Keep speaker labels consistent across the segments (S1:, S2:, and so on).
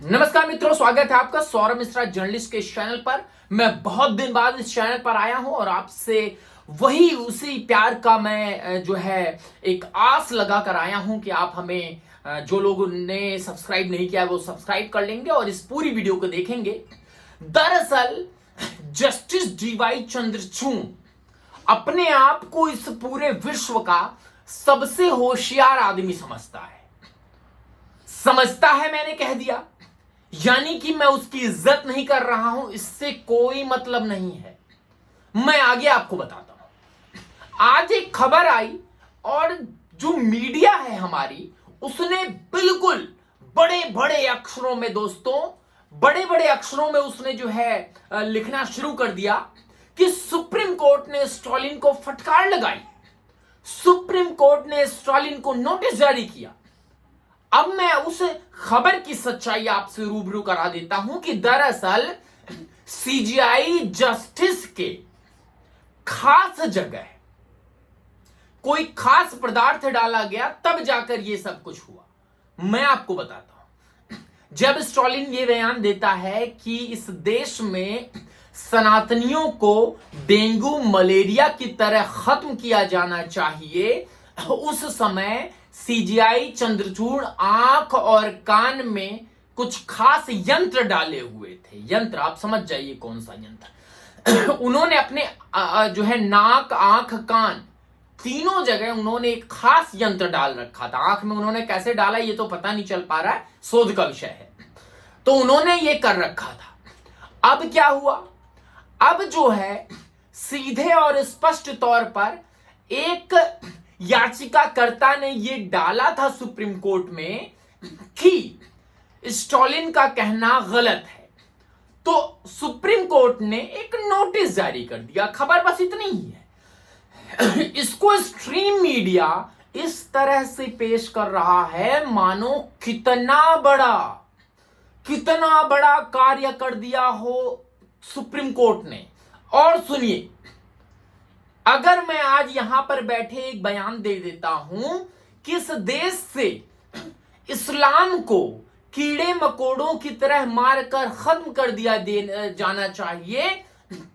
S1: नमस्कार मित्रों, स्वागत है आपका सौरभ मिश्रा जर्नलिस्ट के इस चैनल पर। मैं बहुत दिन बाद इस चैनल पर आया हूं और आपसे वही उसी प्यार का मैं जो है एक आस लगा कर आया हूं कि आप हमें जो लोगों ने सब्सक्राइब नहीं किया वो सब्सक्राइब कर लेंगे और इस पूरी वीडियो को देखेंगे। दरअसल जस्टिस डीवाई चंद्रचूड़ अपने आप को इस पूरे विश्व का सबसे होशियार आदमी समझता है, मैंने कह दिया। यानी कि मैं उसकी इज्जत नहीं कर रहा हूं, इससे कोई मतलब नहीं है। मैं आगे आपको बताता हूं। आज एक खबर आई और जो मीडिया है हमारी, उसने बिल्कुल बड़े बड़े अक्षरों में बड़े बड़े अक्षरों में उसने जो है लिखना शुरू कर दिया कि सुप्रीम कोर्ट ने स्टालिन को फटकार लगाई, सुप्रीम कोर्ट ने स्टालिन को नोटिस जारी किया। अब मैं उस खबर की सच्चाई आपसे रूबरू करा देता हूं कि दरअसल सीजीआई जस्टिस के खास जगह कोई खास पदार्थ डाला गया, तब जाकर यह सब कुछ हुआ। मैं आपको बताता हूं। जब स्टालिन ये बयान देता है कि इस देश में सनातनियों को डेंगू मलेरिया की तरह खत्म किया जाना चाहिए, उस समय सीजीआई चंद्रचूड़ आंख और कान में कुछ खास यंत्र डाले हुए थे। यंत्र आप समझ जाइए कौन सा यंत्र। उन्होंने अपने जो है नाक, आंख, कान तीनों जगह उन्होंने एक खास यंत्र डाल रखा था। आंख में उन्होंने कैसे डाला ये तो पता नहीं चल पा रहा है, शोध का विषय है। तो उन्होंने ये कर रखा था। अब क्या हुआ? अब जो है सीधे और स्पष्ट तौर पर एक याचिकाकर्ता ने यह डाला था सुप्रीम कोर्ट में कि स्टालिन का कहना गलत है। तो सुप्रीम कोर्ट ने एक नोटिस जारी कर दिया। खबर बस इतनी ही है। इसको स्ट्रीम मीडिया इस तरह से पेश कर रहा है मानो कितना बड़ा कार्य कर दिया हो सुप्रीम कोर्ट ने। और सुनिए, अगर मैं आज यहां पर बैठे एक बयान दे देता हूं कि इस देश से इस्लाम को कीड़े मकोड़ों की तरह मारकर खत्म कर दिया जाना चाहिए,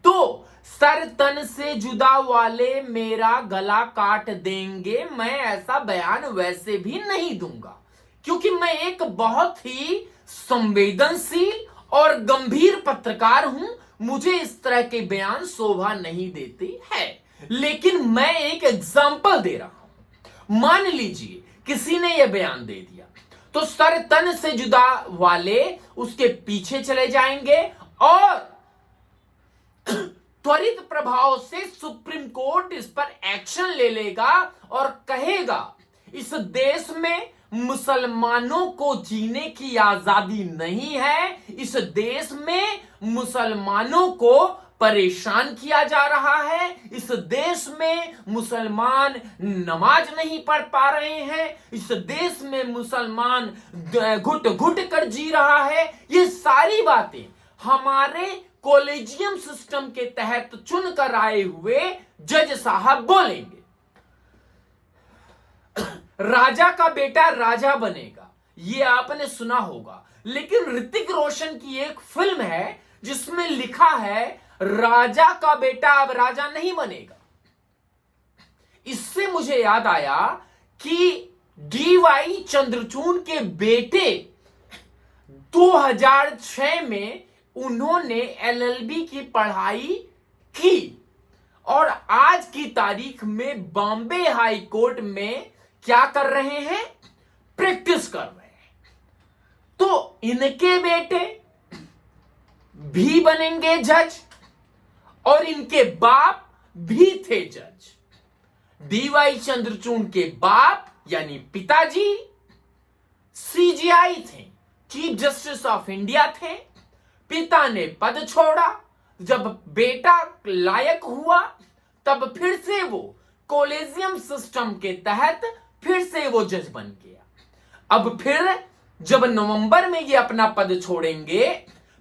S1: तो सर तन से जुदा वाले मेरा गला काट देंगे। मैं ऐसा बयान वैसे भी नहीं दूंगा, क्योंकि मैं एक बहुत ही संवेदनशील और गंभीर पत्रकार हूं। मुझे इस तरह के बयान शोभा नहीं देती है। लेकिन मैं एक एग्जाम्पल दे रहा हूं। मान लीजिए किसी ने यह बयान दे दिया, तो सर तन से जुदा वाले उसके पीछे चले जाएंगे और त्वरित प्रभाव से सुप्रीम कोर्ट इस पर एक्शन ले लेगा और कहेगा इस देश में मुसलमानों को जीने की आजादी नहीं है, इस देश में मुसलमानों को परेशान किया जा रहा है, इस देश में मुसलमान नमाज नहीं पढ़ पा रहे हैं, इस देश में मुसलमान घुट घुट कर जी रहा है। ये सारी बातें हमारे कॉलेजियम सिस्टम के तहत चुनकर आए हुए जज साहब बोलेंगे। राजा का बेटा राजा बनेगा, ये आपने सुना होगा। लेकिन ऋतिक रोशन की एक फिल्म है जिसमें लिखा है राजा का बेटा अब राजा नहीं बनेगा। इससे मुझे याद आया कि डीवाई चंद्रचूड़ के बेटे 2006 में उन्होंने एलएलबी की पढ़ाई की और आज की तारीख में बॉम्बे हाई कोर्ट में क्या कर रहे हैं? प्रैक्टिस कर रहे हैं। तो इनके बेटे भी बनेंगे जज और इनके बाप भी थे जज। डीवाई चंद्रचूड़ के बाप यानी पिताजी सीजीआई थे, चीफ जस्टिस ऑफ इंडिया थे। पिता ने पद छोड़ा, जब बेटा लायक हुआ तब फिर से वो कॉलेजियम सिस्टम के तहत फिर से वो जज बन गया। अब फिर जब नवंबर में ये अपना पद छोड़ेंगे,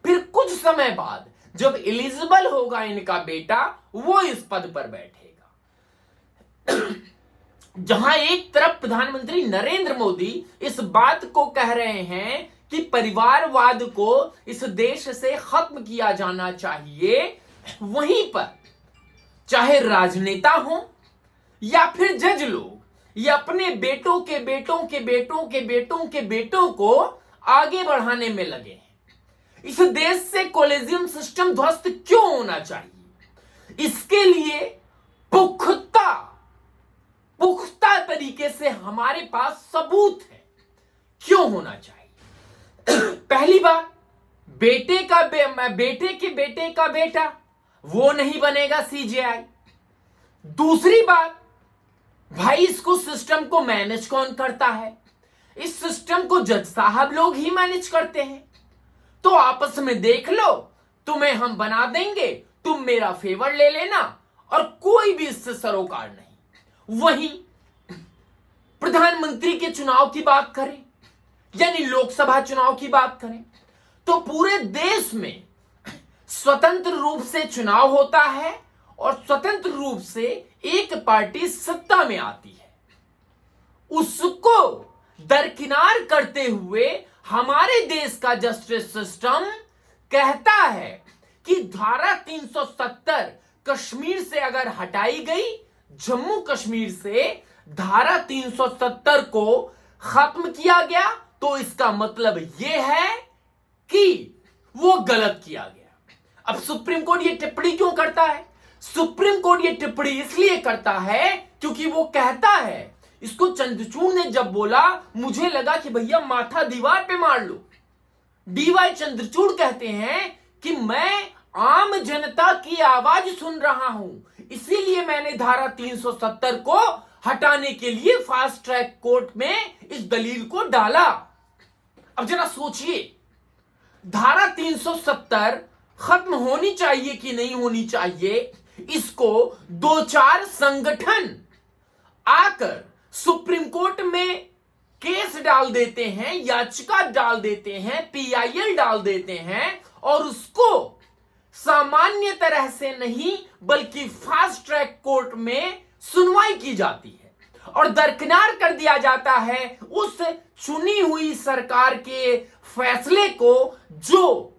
S1: फिर कुछ समय बाद जब एलिजिबल होगा इनका बेटा, वो इस पद पर बैठेगा। जहां एक तरफ प्रधानमंत्री नरेंद्र मोदी इस बात को कह रहे हैं कि परिवारवाद को इस देश से खत्म किया जाना चाहिए, वहीं पर चाहे राजनेता हो या फिर जज लोग ये अपने बेटों के बेटों के बेटों के बेटों के बेटों को आगे बढ़ाने में लगे हैं। इस देश से कॉलेजियम सिस्टम ध्वस्त क्यों होना चाहिए, इसके लिए पुख्ता तरीके से हमारे पास सबूत है क्यों होना चाहिए। पहली बात, बेटे के बेटे का बेटा वो नहीं बनेगा सीजेआई। दूसरी बात, भाई इसको सिस्टम को मैनेज कौन करता है? इस सिस्टम को जज साहब लोग ही मैनेज करते हैं। तो आपस में देख लो, तुम्हें हम बना देंगे, तुम मेरा फेवर ले लेना, और कोई भी इससे सरोकार नहीं। वहीं प्रधानमंत्री के चुनाव की बात करें, यानी लोकसभा चुनाव की बात करें, तो पूरे देश में स्वतंत्र रूप से चुनाव होता है और स्वतंत्र रूप से एक पार्टी सत्ता में आती है। उसको दरकिनार करते हुए हमारे देश का जस्टिस सिस्टम कहता है कि धारा 370 कश्मीर से अगर हटाई गई, जम्मू कश्मीर से धारा 370 को खत्म किया गया, तो इसका मतलब यह है कि वो गलत किया गया। अब सुप्रीम कोर्ट ये टिप्पणी क्यों करता है? सुप्रीम कोर्ट ये टिप्पणी इसलिए करता है क्योंकि वो कहता है, इसको चंद्रचूड़ ने जब बोला, मुझे लगा कि भैया माथा दीवार पे मार लो। डीवाई चंद्रचूड़ कहते हैं कि मैं आम जनता की आवाज सुन रहा हूं, इसीलिए मैंने धारा 370 को हटाने के लिए फास्ट ट्रैक कोर्ट में इस दलील को डाला। अब जरा सोचिए, धारा 370 खत्म होनी चाहिए कि नहीं होनी चाहिए, इसको 2-4 संगठन आकर सुप्रीम कोर्ट में केस डाल देते हैं, याचिका डाल देते हैं, पीआईएल डाल देते हैं, और उसको सामान्य तरह से नहीं बल्कि फास्ट ट्रैक कोर्ट में सुनवाई की जाती है और दरकिनार कर दिया जाता है उस चुनी हुई सरकार के फैसले को, जो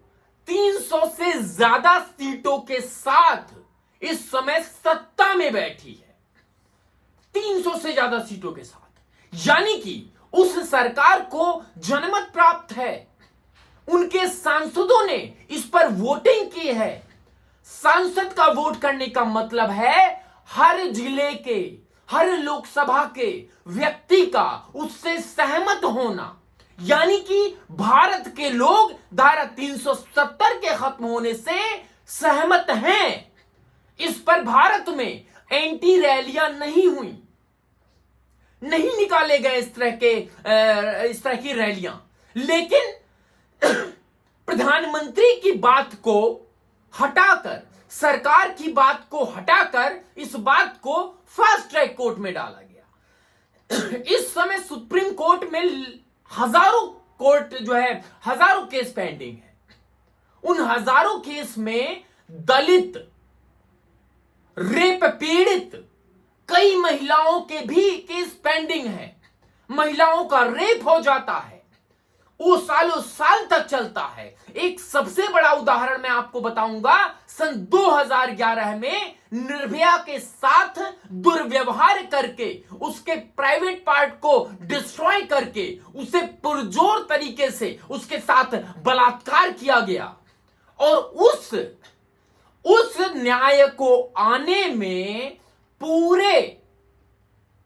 S1: 300 से ज्यादा सीटों के साथ इस समय सत्ता में बैठी है। 300 से ज्यादा सीटों के साथ, यानी कि उस सरकार को जनमत प्राप्त है, उनके सांसदों ने इस पर वोटिंग की है। सांसद का वोट करने का मतलब है हर जिले के, हर लोकसभा के व्यक्ति का उससे सहमत होना, यानी कि भारत के लोग धारा 370 के खत्म होने से सहमत हैं। इस पर भारत में एंटी रैलियां नहीं हुई, नहीं निकाले गए इस तरह की रैलियां, लेकिन प्रधानमंत्री की बात को हटाकर, सरकार की बात को हटाकर इस बात को फास्ट ट्रैक कोर्ट में डाला गया। इस समय सुप्रीम कोर्ट में हजारों केस पेंडिंग है। उन हजारों केस में दलित, रेप पीड़ित कई महिलाओं के भी केस पेंडिंग है। महिलाओं का रेप हो जाता है, वो सालों साल तक चलता है। एक सबसे बड़ा उदाहरण मैं आपको बताऊंगा, सन 2011 में निर्भया के साथ दुर्व्यवहार करके, उसके प्राइवेट पार्ट को डिस्ट्रॉय करके, उसे पुरजोर तरीके से उसके साथ बलात्कार किया गया, और उस न्याय को आने में पूरे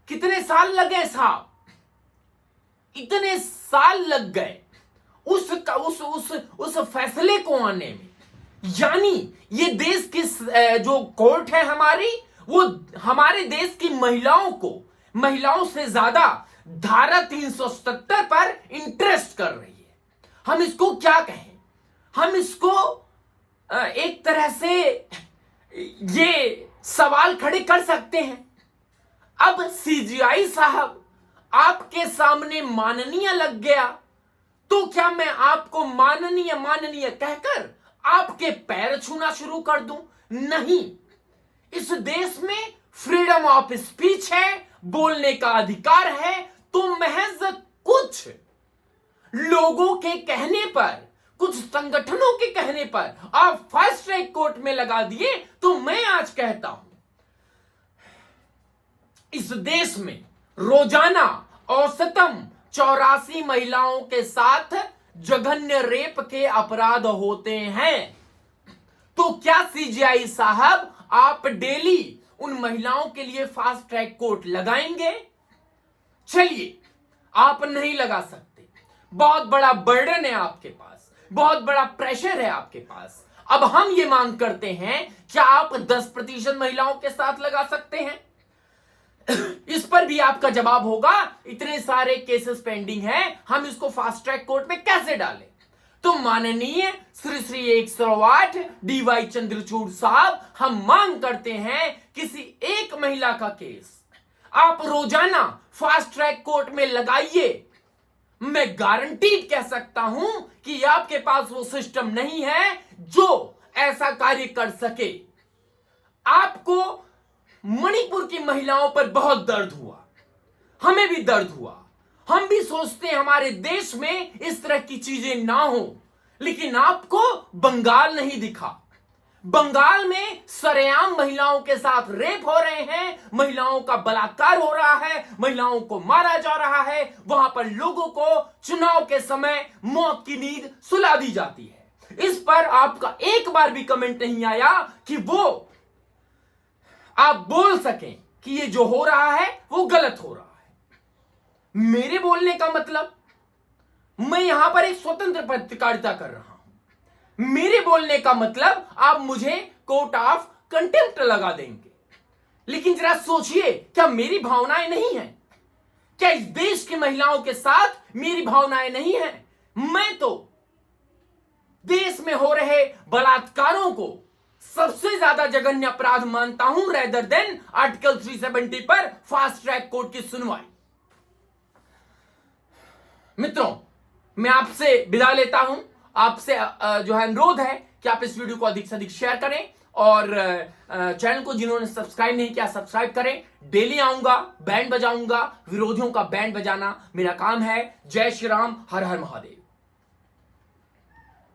S1: कितने साल लगे साहब? इतने साल लग गए उस फैसले को आने में। यानी ये देश की जो कोर्ट है हमारी, वो हमारे देश की महिलाओं से ज्यादा धारा 370 पर इंटरेस्ट कर रही है। हम इसको क्या कहें? हम इसको एक तरह से ये सवाल खड़े कर सकते हैं। अब सीजीआई साहब आपके सामने माननीय लग गया, तो क्या मैं आपको माननीय कहकर आपके पैर छूना शुरू कर दूं? नहीं। इस देश में फ्रीडम ऑफ स्पीच है, बोलने का अधिकार है, तो महज कुछ लोगों के कहने पर, कुछ संगठनों के कहने पर आप फास्ट ट्रैक कोर्ट में लगा दिए। तो मैं आज कहता हूं, इस देश में रोजाना औसतन 84 महिलाओं के साथ जघन्य रेप के अपराध होते हैं। तो क्या सीजीआई साहब आप डेली उन महिलाओं के लिए फास्ट ट्रैक कोर्ट लगाएंगे? चलिए, आप नहीं लगा सकते, बहुत बड़ा बर्डन है आपके पास, बहुत बड़ा प्रेशर है आपके पास। अब हम ये मांग करते हैं, क्या आप 10% महिलाओं के साथ लगा सकते हैं? इस पर भी आपका जवाब होगा, इतने सारे केसेस पेंडिंग हैं, हम इसको फास्ट ट्रैक कोर्ट में कैसे डालें? तो माननीय श्री श्री 108 डीवाई चंद्रचूड़ साहब, हम मांग करते हैं, किसी एक महिला का केस आप रोजाना फास्ट ट्रैक कोर्ट में लगाइए। मैं गारंटीड कह सकता हूं कि आपके पास वो सिस्टम नहीं है जो ऐसा कार्य कर सके। आपको मणिपुर की महिलाओं पर बहुत दर्द हुआ, हमें भी दर्द हुआ, हम भी सोचते हैं हमारे देश में इस तरह की चीजें ना हो, लेकिन आपको बंगाल नहीं दिखा। बंगाल में सरेआम महिलाओं के साथ रेप हो रहे हैं, महिलाओं का बलात्कार हो रहा है, महिलाओं को मारा जा रहा है, वहां पर लोगों को चुनाव के समय मौत की नींद सुला दी जाती है। इस पर आपका एक बार भी कमेंट नहीं आया कि वो आप बोल सकें कि ये जो हो रहा है वो गलत हो रहा है। मेरे बोलने का मतलब, मैं यहां पर एक स्वतंत्र पत्रकारिता कर रहा हूं। मेरे बोलने का मतलब आप मुझे कोर्ट ऑफ कंटेम्प्ट लगा देंगे। लेकिन जरा सोचिए, क्या मेरी भावनाएं नहीं हैं? क्या इस देश की महिलाओं के साथ मेरी भावनाएं नहीं हैं? मैं तो देश में हो रहे बलात्कारों को सबसे ज्यादा जघन्य अपराध मानता हूं, रेदर देन आर्टिकल 370 पर फास्ट ट्रैक कोर्ट की सुनवाई। मित्रों, मैं आपसे विदा लेता हूं। आपसे जो है अनुरोध है कि आप इस वीडियो को अधिक से अधिक शेयर करें और चैनल को जिन्होंने सब्सक्राइब नहीं किया सब्सक्राइब करें। डेली आऊंगा, बैंड बजाऊंगा, विरोधियों का बैंड बजाना मेरा काम है। जय श्री राम, हर हर महादेव।